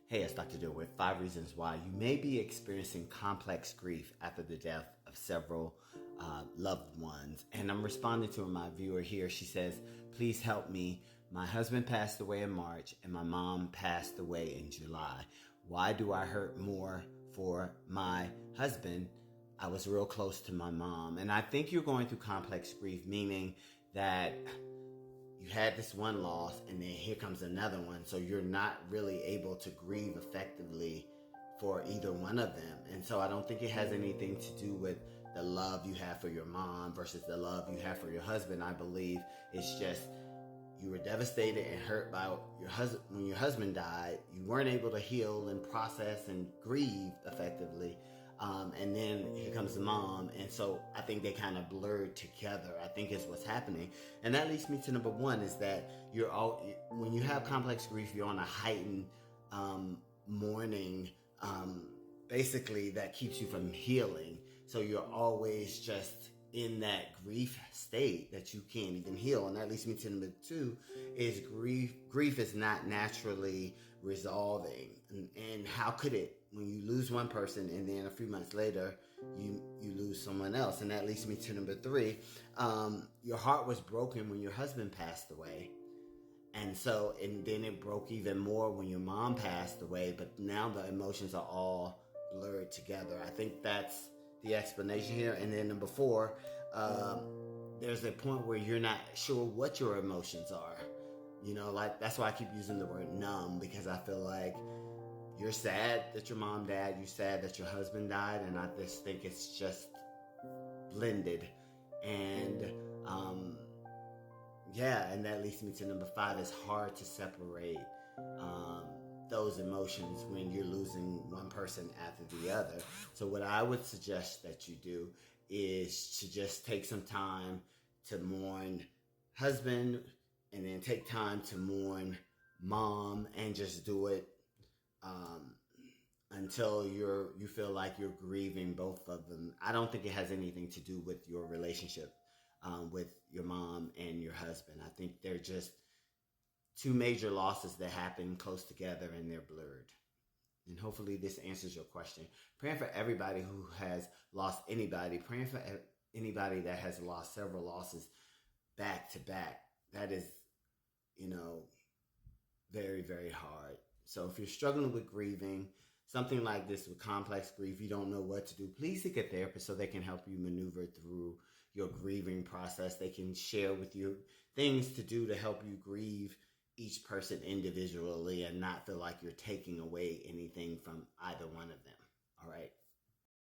Hey, it's Dr. Dill with 5 reasons why you may be experiencing complex grief after the death of several loved ones. And I'm responding to my viewer here. She says, please help me. My husband passed away in March and my mom passed away in July. Why do I hurt more for my husband? I was real close to my mom. And I think you're going through complex grief, meaning that you had this one loss and then here comes another one. So you're not really able to grieve effectively for either one of them. And so I don't think it has anything to do with the love you have for your mom versus the love you have for your husband. I believe it's just you were devastated and hurt by your husband. When your husband died, you weren't able to heal and process and grieve effectively. And then here comes the mom. And so I think they kind of blurred together, I think is what's happening. And that leads me to number one is that when you have complex grief, you're on a heightened mourning, basically that keeps you from healing. So you're always just in that grief state that you can't even heal. And that leads me to number two is grief is not naturally resolving. And how could it, when you lose one person and then a few months later you lose someone else? And that leads me to number three. Your heart was broken when your husband passed away. And then it broke even more when your mom passed away, but now the emotions are all blurred together. I think that's the explanation here. And then number four, there's a point where you're not sure what your emotions are. Like that's why I keep using the word numb, because I feel like you're sad that your mom died, you're sad that your husband died, and I just think it's just blended. And and that leads me to number five. It's hard to separate those emotions when you're losing one person after the other. So what I would suggest that you do is to just take some time to mourn husband and then take time to mourn mom and just do it until you feel like you're grieving both of them. I don't think it has anything to do with your relationship with your mom and your husband. I think they're just two major losses that happen close together and they're blurred. And hopefully this answers your question. Praying for everybody who has lost anybody. Praying for anybody that has lost several losses back to back. That is, very, very hard. So if you're struggling with grieving, something like this with complex grief, you don't know what to do, please seek a therapist so they can help you maneuver through your grieving process. They can share with you things to do to help you grieve each person individually and not feel like you're taking away anything from either one of them.